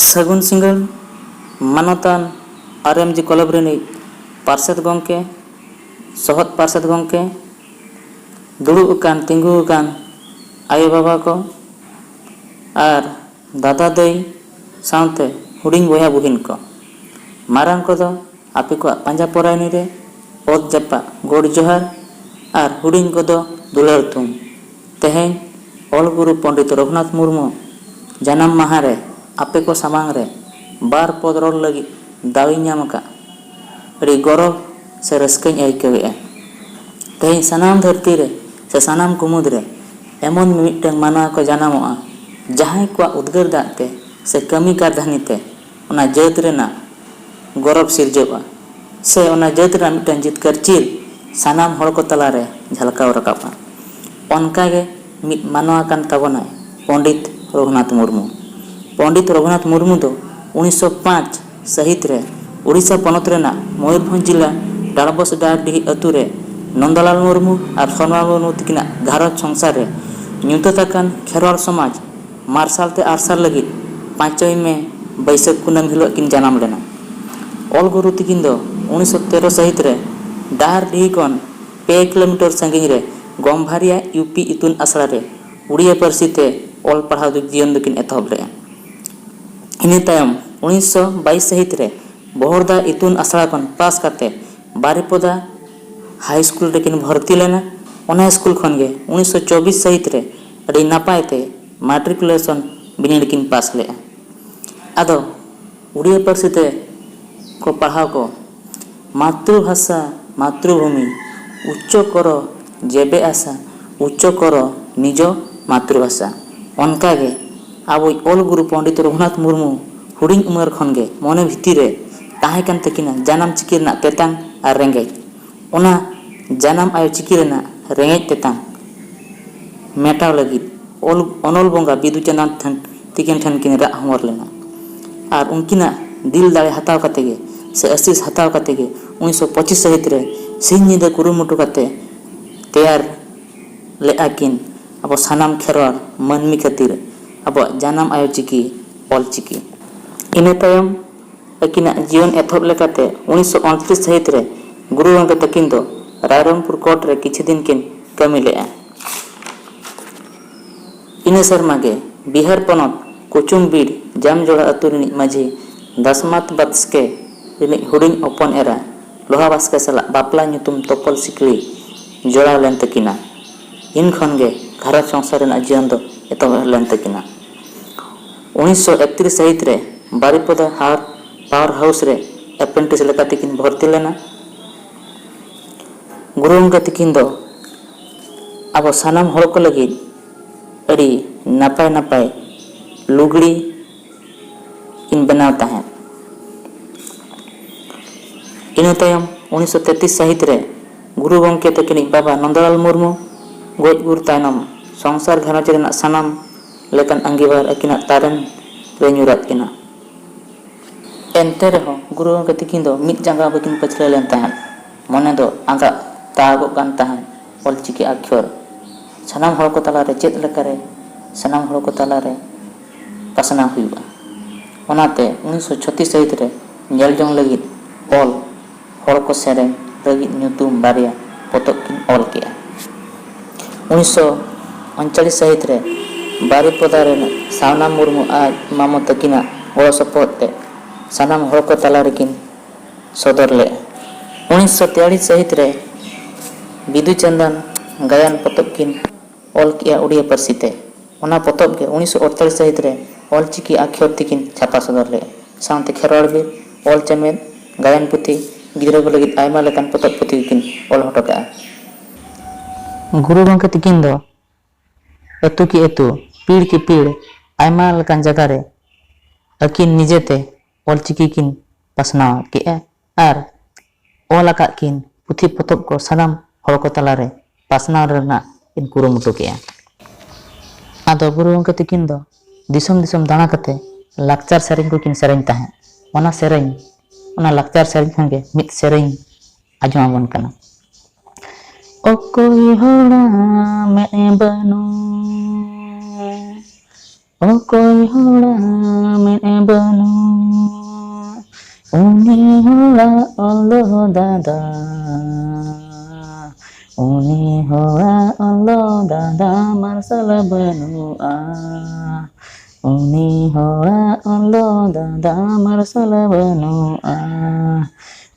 ᱥᱟᱹᱜᱩᱱ ᱥᱤᱸᱜᱟᱹᱲ ᱢᱟᱱᱚᱛᱟᱱ RMG ᱠᱞᱟᱵᱽ ᱨᱤᱱᱤᱡ ᱯᱟᱨᱥᱮᱫ ᱜᱚᱢᱠᱮ, ᱥᱚᱦᱚᱫ ᱯᱟᱨᱥᱮᱫ ᱜᱚᱢᱠᱮ, ᱫᱩᱲᱩᱵ ᱟᱠᱟᱱ ᱛᱤᱸᱜᱩ ᱟᱠᱟᱱ ᱟᱭᱳ-ᱵᱟᱵᱟ ᱠᱚ ᱟᱨ ᱫᱟᱫᱟ ᱫᱟᱹᱭ ᱥᱟᱶᱛᱮ ᱦᱩᱰᱤᱧ ᱵᱚᱭᱦᱟ ᱵᱩᱦᱤᱱ ᱠᱚ, ᱢᱟᱨᱟᱝ ᱠᱚᱫᱚ ᱟᱯᱮ ᱠᱚᱣᱟᱜ ᱯᱟᱸᱡᱟ ᱯᱚᱨᱟᱭᱱᱤ ᱨᱮ ᱚᱛ ᱡᱟᱯᱟᱜ ᱜᱚᱰ ᱡᱚᱦᱟᱨ ᱟᱨ ᱦᱩᱰᱤᱧ ᱠᱚᱫᱚ ᱫᱩᱞᱟᱹᱲ ᱛᱩᱧ᱾ ᱛᱮᱦᱮᱧ ᱚᱞᱜᱩᱨᱩ ᱯᱚᱸᱰᱤᱛ ᱨᱚᱜᱷᱩᱱᱟᱛᱷ ᱢᱩᱨᱢᱩ ᱡᱟᱱᱟᱢ ᱢᱟᱦᱟ ᱨᱮ ᱟᱯᱮ ᱠᱚ ᱥᱟᱢᱟᱝ ᱨᱮ ᱵᱟᱨ ᱯᱚᱫ ᱨᱚᱲ ᱞᱟᱹᱜᱤᱫ ᱫᱟᱣᱤᱧ ᱧᱟᱢ ᱟᱠᱟᱫ ᱟᱹᱰᱤ ᱜᱚᱨᱚᱵᱽ ᱥᱮ ᱨᱟᱹᱥᱠᱟᱹᱧ ᱟᱹᱭᱠᱟᱹᱣᱮᱫᱼᱟ᱾ ᱛᱮᱦᱮᱧ ᱥᱟᱱᱟᱢ ᱫᱷᱟᱹᱨᱛᱤ ᱨᱮ ᱥᱮ ᱥᱟᱱᱟᱢ ᱠᱩᱢᱩᱫ ᱨᱮ ᱮᱢᱚᱱ ᱢᱤᱫᱴᱟᱝ ᱢᱟᱱᱣᱟ ko ᱡᱟᱱᱟᱢᱚᱜᱼᱟ ᱡᱟᱦᱟᱸᱭ ᱠᱚᱣᱟᱜ ᱩᱫᱽᱜᱟᱹᱨ ᱫᱟᱜ ᱛᱮ ᱥᱮ ᱠᱟᱹᱢᱤ ᱠᱟᱨᱫᱷᱟᱹᱱᱤ ᱛᱮ ᱚᱱᱟ ᱡᱟᱹᱛ ᱨᱮᱱᱟᱜ ᱜᱚᱨᱚᱵᱽ ᱥᱤᱨᱡᱟᱹᱜᱼᱟ ᱥᱮ ᱚᱱᱟ ᱡᱟᱹᱛ ᱨᱮᱱᱟᱜ ᱢᱤᱫᱴᱟᱝ ᱡᱤᱛᱠᱟᱹᱨ ᱪᱤᱨ ᱥᱟᱱᱟᱢ ᱦᱚᱲ ᱠᱚ ᱛᱟᱞᱟᱨᱮ ᱡᱷᱟᱞᱠᱟᱣ ᱨᱟᱠᱟᱵᱼᱟ᱾ ᱚᱱᱠᱟᱜᱮ ᱢᱤᱫ ᱢᱟᱱᱣᱟ ᱠᱟᱱ ᱛᱟᱵᱚᱱᱟᱭ ᱯᱚᱸᱰᱤᱛ ᱨᱚᱜᱷᱩᱱᱟᱛᱷ ᱢᱩᱨᱢᱩ᱾ ᱯᱚᱸᱰᱤᱛ ᱨᱚᱜᱷᱩᱱᱟᱛᱷ ᱢᱩᱨᱢᱩ ᱫᱚ 1905 ᱥᱟᱹᱦᱤᱛ ᱨᱮ ᱩᱲᱤᱥᱥᱟ ᱯᱚᱱᱚᱛ ᱨᱮᱱᱟᱜ ᱢᱚᱭᱩᱨᱵᱷᱚᱸᱡᱽ ᱡᱤᱞᱟ ᱰᱟᱲᱵᱚᱥ ᱰᱟᱦᱟᱨᱰᱤᱦᱤ ᱟᱹᱛᱩ ᱨᱮ ᱱᱚᱱᱫᱚᱞᱟᱞ ᱢᱩᱨᱢᱩ ᱟᱨ ᱥᱚᱨᱢᱟ ᱢᱩᱨᱢᱩ ᱛᱟᱹᱠᱤᱱᱟᱜ ᱜᱷᱟᱨᱚᱸᱡᱽ ᱥᱚᱝᱥᱟᱨ ᱨᱮ ᱧᱩᱛᱟᱹᱛ ᱟᱠᱟᱱ ᱠᱷᱮᱨᱣᱟᱲ ᱥᱚᱢᱟᱡᱽ ᱢᱟᱨᱥᱟᱞ ᱛᱮ ᱟᱨᱥᱟᱞ ᱞᱟᱹᱜᱤᱫ 5ই ᱢᱮ ᱵᱟᱹᱭᱥᱟᱹᱠᱷ ᱠᱩᱱᱟᱹᱢᱤ ᱦᱤᱞᱳᱜ ᱠᱤᱱ ᱡᱟᱱᱟᱢ ᱞᱮᱱᱟ᱾ ᱚᱞᱜᱩᱨᱩ ᱛᱟᱹᱠᱤᱱ ᱫᱚ 1913 ᱥᱟᱹᱦᱤᱛ ᱨᱮ ᱰᱟᱦᱟᱨᱰᱤᱦᱤ ᱠᱷᱚᱱ 2 ᱠᱤᱞᱳᱢᱤᱴᱟᱨ ᱥᱟᱺᱜᱤᱧ ᱨᱮ ᱜᱚᱢᱵᱷᱟᱨᱤᱭᱟ UP ᱤᱛᱩᱱ ᱟᱥᱲᱟ ᱨᱮ ᱩᱲᱤᱭᱟ ᱯᱟᱹᱨᱥᱤ ᱛᱮ ᱚᱞ ᱯᱟᱲᱦᱟᱣ ᱡᱤᱭᱚᱱ ᱫᱚᱠᱤᱱ ᱮᱛᱚᱦᱚᱵ ᱞᱮᱫᱼᱟ᱾ ᱤᱱᱟᱹ ᱛᱟᱭᱚᱢ 1922 ᱥᱟᱹᱦᱤᱛ ᱨᱮ ᱵᱚᱦᱚᱲᱫᱟ ᱤᱛᱩᱱ ᱟᱥᱲᱟ ᱠᱷᱚᱱ ᱯᱟᱥ ᱠᱟᱛᱮ ᱵᱟᱨᱤᱯᱚᱫᱟ ᱦᱟই ᱥᱠᱩᱞ ᱨᱮᱠᱤᱱ ᱵᱷᱚᱨᱛᱤ ᱞᱮᱱᱟ᱾ ᱚᱱᱟ ᱥᱠᱩᱞ ᱠᱷᱚᱱᱜᱮ 1924 ᱥᱟᱹᱦᱤᱛ ᱨᱮ ᱟᱹᱰᱤ ᱱᱟᱯᱟᱭ ᱛᱮ ᱢᱟᱴᱨᱤᱠᱩᱞᱮᱥᱚᱱ ᱵᱤᱱᱤᱰ ᱠᱤᱱ ᱯᱟᱥ ᱞᱮᱫᱼᱟ᱾ ᱟᱫᱚ उड़िया पार्सी ते को पढ़ाव को मातृभाषा मातृभूमि उच्च करो जेबे आशा उच्च करो निज मातृभाषा। अनकागे अब ऑल गुरु पंडित रघुनाथ मुर्मू हुडिंग उमर खनगे मने भितर ताहे कान तकिना जानाम चिकी रना तेतांग आर रेंगेज ओना जानाम आयो चिकी रना रेंगेज तेतांग मेटाव लगी अनल बंगा बिदु चंद्रन तिकिन ठन किन रा हमर लेना और उनकिना दिल दाड़े हताव काते गे से आशीष हताव काते गे 1925 सहित रे सिंह निदा कुरुमुटु काते तैयार ले आकिन अब सानाम खेरवाड़ मानमी खातिर अब जानाम आयो चिकी ऑल चिकी। इने तायम अकिना जीवन एथब लेकाते 1929 सहित रे गुरु गंगे तकिन दो रायरंगपुर कोर्ट रे किछि दिन किन कमी लेआ। इने सरमागे बिहार पनत कुचुमबीड़ जामजोड़ा अतु रिनिज माझी दसमात बास्के रिनिज हुडिंग ओपन एरा लोहा बास्के सला बापला ᱧᱩᱛᱩᱢ तोपल सिकड़ी जोड़ाव लेन तकिना। इन खनगे घारज संसार रेना जीवन दो एतोहब लेन तकिना। 1931 सहित रे बारिपदा पावर हाउस रे एप्रेंटिस लेका तकिन भर्ती लेना। गुरु गंगे तकिन दो अब सानाम हड़ को लगी अड़ी नापाय नापाय लुगड़ी किन बनाव ताहें। इना तायम 1933 सहित रे गुरु गंगे तकिन बाबा नंदलाल मुर्मू गोज गुर तायनम संसार घारज रेना सानाम लेकन अंगीबार अकिना तारन रे ᱧᱩᱨᱟᱫ किना। एनते रहो गुरु गंगे तकिन दो मिद जांगा बकिन पछले लेन ताहें मने दो आंगा तागो कान ताहें ऑलचिकी अक्षर सानाम हड़ को तलारे चेद लेकारे सानाम हड़ को तलारे पासना हुआ। ओनाते 1936 सहित रे नेल जंग लगी ऑल हड़ को सेरें लगी ᱧᱩᱛᱩᱢ बारिया पोतब किन ऑल किया। 1939 सहित रे बारिपदा रे सावना मुर्मू आज मामो तकिना गड़ो सपोहद ते सानाम हड़ को तला रेकिन सदर ले। 1943 सहित रे बिदु चंदन गायन पोतब किन ऑल किया उड़िया पार्सी ते ओना पोतब के 1948 सहित रे ऑल चिकी अक्षर तिकिन छापा सदर ले साउंते खेरवाड़ बीर ऑल चमेद गायन पुथी गिद्रा को लगी आयमा लेकान पोतब पुथी किन ऑल हटका। गुरु गंगे तकिन दो एतु की एतु पीड़ की पीड़ आयमा लेकान जगह रे अकिन निजेते ऑल चिकी किन पासनाव के आर ऑल आका किन पुथी पोतब को सानाम हड़ को तलारे पासनाव रेना किन कुरुमुटु के। आदो गुरु गंगे तकिन दो दिसम दिसम दाना कते लाकचार सेरें को किन सेरें ताहें ओना सेरें ओना लाकचार सेरें खनगे मिद सेरें आजम आबन कना। ओकोई होड़ा में बनो ᱚᱠᱚᱭ ᱦᱚᱲᱟᱜ ᱢᱮᱫ ᱵᱟᱹᱱᱩᱜ ᱩᱱᱤ ᱦᱚᱲᱟᱜ ᱚᱞ ᱫᱚ ᱫᱟᱫᱟ, ᱩᱱᱤ ᱦᱚᱲᱟᱜ ᱚᱞ ᱫᱚ ᱫᱟᱫᱟ ᱢᱟᱨᱥᱟᱞ ᱵᱟᱹᱱᱩᱜᱼᱟ, ᱩᱱᱤ ᱦᱚᱲᱟᱜ ᱚᱞ ᱫᱚ ᱫᱟᱫᱟ ᱢᱟᱨᱥᱟᱞ ᱵᱟᱹᱱᱩᱜᱼᱟ,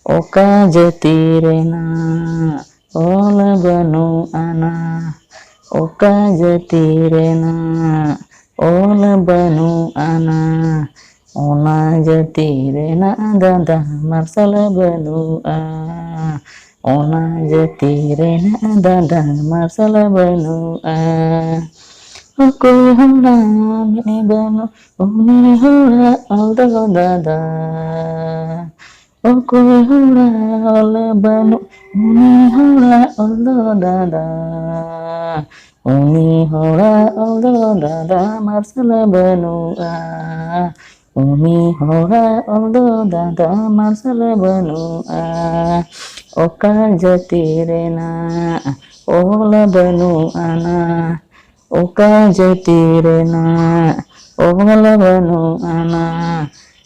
ᱚᱠᱟ ᱡᱟᱹᱛᱤ ᱨᱮᱱᱟᱜ ᱚᱞ ᱵᱟᱹᱱᱩᱜ ᱟᱱᱟ, ᱚᱠᱟ ᱡᱟᱹᱛᱤ ᱨᱮᱱᱟᱜ ᱚᱞ ᱵᱟᱹᱱᱩᱜ ᱟᱱᱟ, ᱚᱱᱟ ᱡᱟᱹᱛᱤ ᱨᱮᱱᱟᱜ ᱫᱟᱫᱟ ᱢᱟᱨᱥᱟᱞ ᱵᱟᱹᱱᱩᱜᱼᱟ, ᱚᱱᱟ ᱡᱟᱹᱛᱤ ᱨᱮᱱᱟᱜ ᱫᱟᱫᱟ ᱢᱟᱨᱥᱟᱞ ᱵᱟᱹᱱᱩᱜᱼᱟ, ᱚᱠᱚᱭ ᱦᱚᱲᱟᱜ ᱢᱮᱫ ᱵᱟᱹᱱᱩᱜ ᱩᱱᱤ ᱦᱚᱲᱟᱜ ᱚᱞ ᱫᱚ ᱫᱟᱫᱟ, ᱚᱠᱚᱭ ᱦᱚᱲᱟᱜ ᱚᱞ ᱵᱟᱹᱱᱩᱜ ᱩᱱᱤ ᱦᱚᱲᱟᱜ ᱚᱞ ᱫᱚ ᱫᱟᱫᱟ, ᱩᱱᱤ ᱦᱚᱲᱟᱜ ᱚᱞ ᱫᱚ ᱫᱟᱫᱟ ᱢᱟᱨᱥᱟᱞ ᱵᱟᱹᱱᱩᱜᱼᱟ, ᱩᱱᱤ ᱦᱚᱲᱟᱜ ᱚᱞ ᱫᱚ ᱫᱟᱫᱟ ᱢᱟᱨᱥᱟᱞ ᱵᱟᱹᱱᱩᱜᱼᱟ, ᱚᱠᱟ ᱡᱟᱹᱛᱤ ᱨᱮᱱᱟᱜ ᱚᱞ ᱵᱟᱹᱱᱩᱜ ᱟᱱᱟ, ᱚᱠᱟ ᱡᱟᱹᱛᱤ ᱨᱮᱱᱟᱜ ᱚᱞ ᱵᱟᱹᱱᱩᱜ ᱟᱱᱟ,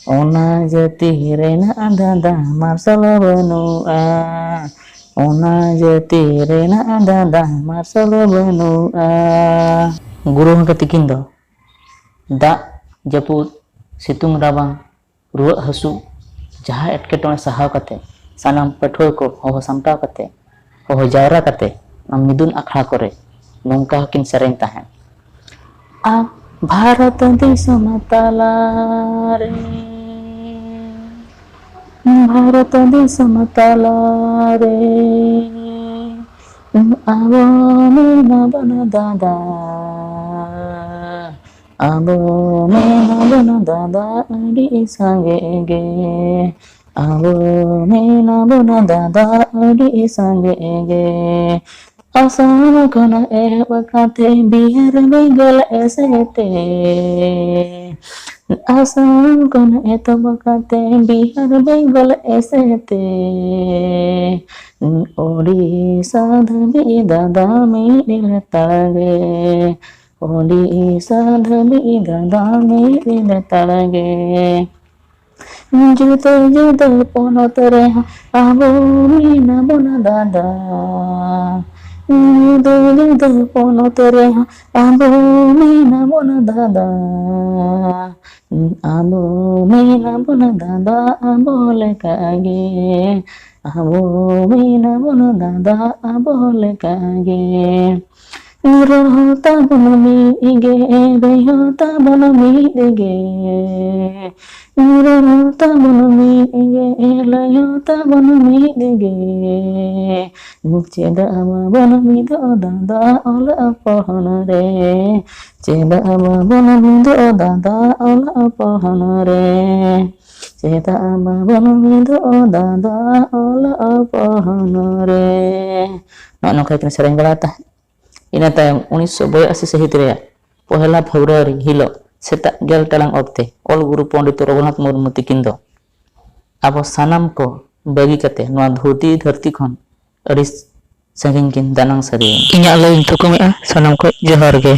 ᱚᱱᱟ ᱡᱟᱹᱛᱤ ᱨᱮᱱᱟᱜ ᱫᱟᱫᱟ ᱢᱟᱨᱥᱟᱞ ᱵᱟᱹᱱᱩᱜᱼᱟ, ᱚᱱᱟ ᱡᱟᱹᱛᱤ ᱨᱮᱱᱟᱜ ᱫᱟᱫᱟ ᱢᱟᱨᱥᱟᱞ ᱵᱟᱹᱱᱩᱜᱼᱟ। ᱜᱩᱨᱩ ᱜᱚᱢᱠᱮ ᱛᱤᱠᱤᱱ ᱫᱚ ᱫᱟᱜ ᱡᱟᱹᱯᱩᱫ ᱥᱤᱛᱩᱝ ᱨᱟᱵᱟᱝ ᱨᱩᱣᱟᱹᱜ ᱦᱟᱹᱥᱩ ᱡᱟᱦᱟᱸ ᱮᱴᱠᱮᱴᱚᱬᱮ ᱥᱟᱦᱟᱣ ᱠᱟᱛᱮ ᱥᱟᱱᱟᱢ ᱯᱟᱹᱴᱷᱩᱣᱟᱹ ᱠᱚ ᱦᱚᱦᱚ ᱥᱟᱢᱴᱟᱣ ᱠᱟᱛᱮ ᱦᱚᱦᱚ ᱡᱟᱣᱨᱟ ᱠᱟᱛᱮ ᱢᱤᱫᱩᱱ ᱟᱠᱷᱲᱟ ᱠᱚᱨᱮ ᱱᱚᱝᱠᱟ ᱦᱚᱸᱠᱤᱱ ᱥᱮᱨᱮᱧ ᱛᱟᱦᱮᱸᱫ, ᱵᱷᱟᱨᱚᱛ ᱫᱤᱥᱚᱢ ᱛᱟᱞᱟᱨᱮ, ᱵᱷᱟᱨᱚᱛ ᱫᱤᱥᱚᱢ ᱛᱟᱞᱟᱨᱮ, ᱟᱵᱚ ᱢᱮᱱᱟᱵᱚᱱ ᱫᱟᱫᱟ, ᱟᱵᱚ ᱢᱮᱱᱟᱵᱚᱱ ᱫᱟᱫᱟ ᱟᱹᱰᱤ ᱥᱟᱸᱜᱮ ᱜᱮ, ᱟᱵᱚ ᱢᱮᱱᱟᱵᱚᱱ ᱫᱟᱫᱟ ᱟᱹᱰᱤ ᱥᱟᱸᱜᱮ ᱜᱮ, ᱟᱥᱟᱢ ᱠᱷᱚᱱᱟᱜ ᱮᱦᱚᱵ ᱠᱟᱛᱮ ᱵᱤᱦᱟᱨ ᱵᱮᱝᱜᱚᱞ ᱮᱥᱮᱛᱮ, ᱟᱥᱟᱢ ᱠᱷᱚᱱᱟᱜ ᱮᱛᱚᱦᱚᱵ ᱠᱟᱛᱮ ᱵᱤᱦᱟᱨ ᱵᱮᱝᱜᱚᱞ ᱮᱥᱮᱛᱮ, ओडिशा धबी दादा मेरे लतागे, ओडिशा धबी दादा मेरे लतागे, जुदो जुदो पोनोत रे आबो मेनाबोन दादा, जुदो जुदो पोनोत रे आबो मेनाबोन दादा, आबो मेनाबोन दादा आबो लेकागे, आबो मेनाबोन दादा आबो लेकागे, रोहता बन मीगे रेहता बन मीगे, रोहता बन मीगे लयोता बन मीगे, चेदा बन मीदो दादा ओल अपहन रे, चेदा बन मीदो दादा ओल अपहन रे, चेदा बन मीदो दादा ओल अपहन रे, नौका किन सेरेंग बड़ा था। ᱤᱱᱟᱹ ᱛᱟᱭᱚᱢ 1982 ᱥᱟᱹᱦᱤᱛ ᱨᱮᱭᱟᱜ ᱯᱚᱦᱮᱞᱟ ᱯᱷᱮᱵᱨᱩᱣᱟᱨᱤ ᱦᱤᱞᱳᱜ ᱥᱮᱛᱟᱜ 10 ᱴᱟᱲᱟᱝ ᱚᱠᱛᱮ ᱚᱞ ᱜᱩᱨᱩ ᱯᱚᱱᱰᱤᱛ ᱨᱚᱜᱷᱩᱱᱟᱛᱷ ᱢᱩᱨᱢᱩ ᱛᱤᱠᱤᱱ ᱫᱚ ᱟᱵᱚ ᱥᱟᱱᱟᱢ ᱠᱚ ᱵᱟᱹᱜᱤ ᱠᱟᱛᱮ ᱱᱚᱣᱟ ᱫᱷᱩᱛᱤ ᱫᱷᱟᱹᱨᱛᱤ ᱠᱷᱚᱱ ᱟᱹᱰᱤ ᱥᱟᱺᱜᱤᱧ ᱠᱤᱱ ᱫᱟᱱᱟᱝ ᱥᱟᱹᱨᱤᱭᱮᱱᱟ। ᱤᱧᱟᱹᱜ ᱞᱟᱹᱭ ᱤᱧ ᱛᱷᱩᱠᱩᱢᱮᱜᱼᱟ, ᱥᱟᱱᱟᱢ ᱠᱚ ᱡᱚᱦᱟᱨ ᱜᱮ।